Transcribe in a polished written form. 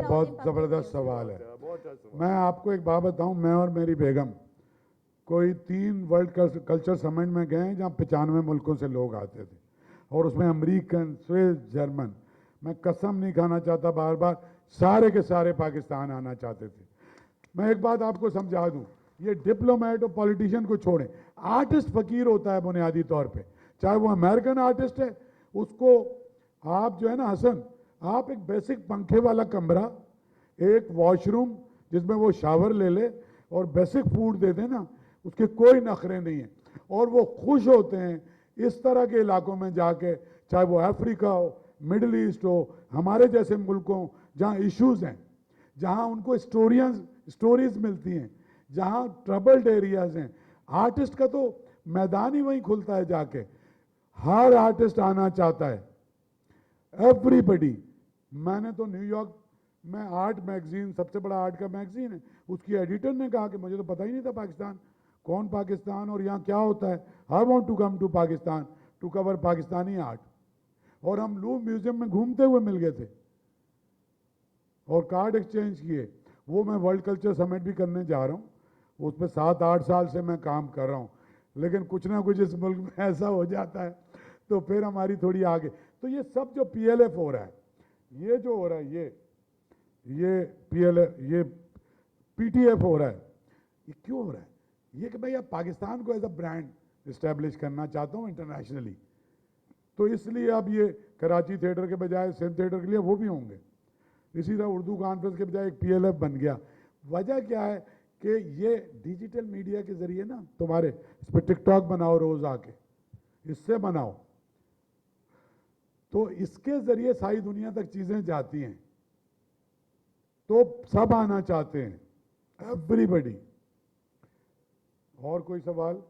बहुत ज़बरदस्त सवाल है। मैं आपको एक बात बताऊं, मैं और मेरी बेगम कोई 3 वर्ल्ड कल्चर समिट में गए जहाँ 95 मुल्कों से लोग आते थे, और उसमें अमेरिकन, स्विस, जर्मन। मैं कसम नहीं खाना चाहता, बार बार सारे के सारे पाकिस्तान आना चाहते थे। मैं एक बात आपको समझा दूं, ये डिप्लोमेट और पॉलिटिशियन को छोड़ें, आर्टिस्ट फकीर होता है बुनियादी तौर पे, चाहे वो अमेरिकन आर्टिस्ट है, उसको आप जो है ना हसन, आप एक बेसिक पंखे वाला कमरा, एक वॉशरूम जिसमें वो शावर ले ले और बेसिक फूड दे देना, उसके कोई नखरे नहीं है, और वो खुश होते हैं इस तरह के इलाकों में जाके, चाहे वो अफ्रीका हो, मिडिल ईस्ट हो, हमारे जैसे मुल्कों जहाँ इश्यूज हैं, जहाँ उनको स्टोरीज मिलती हैं, जहाँ ट्रबल्ड एरियाज हैं। आर्टिस्ट का तो मैदान ही वहीं खुलता है जाके, हर आर्टिस्ट आना चाहता है, एवरीबडी। मैंने तो न्यूयॉर्क में आर्ट मैगजीन, सबसे बड़ा आर्ट का मैगजीन है, उसकी एडिटर ने कहा कि मुझे तो पता ही नहीं था पाकिस्तान, कौन पाकिस्तान और यहाँ क्या होता है, I want to come to Pakistan to cover Pakistani art. और हम लूव म्यूजियम में घूमते हुए मिल गए थे और कार्ड एक्सचेंज किए। वो मैं वर्ल्ड कल्चर समिट भी करने जा रहा हूँ, उसमें 7-8 साल से मैं काम कर रहा हूँ, लेकिन कुछ ना कुछ इस मुल्क में ऐसा हो जाता है तो फिर हमारी थोड़ी आगे। तो ये सब जो PLF हो रहा है, ये जो हो रहा है, ये PLF, ये PTF हो रहा है, ये क्यों हो रहा है? ये कि भाई अब पाकिस्तान को एज अ ब्रांड इस्टेब्लिश करना चाहता हूँ इंटरनेशनली, तो इसलिए अब ये कराची थिएटर के बजाय सिंध थिएटर के लिए वो भी होंगे, इसी तरह उर्दू कॉन्फ्रेंस के बजाय एक PLF बन गया। वजह क्या है कि ये डिजिटल मीडिया के जरिए ना, तुम्हारे इस पर टिकटॉक बनाओ, रोज आके इससे बनाओ, तो इसके जरिए सारी दुनिया तक चीजें जाती हैं, तो सब आना चाहते हैं, एवरीबडी। और कोई सवाल?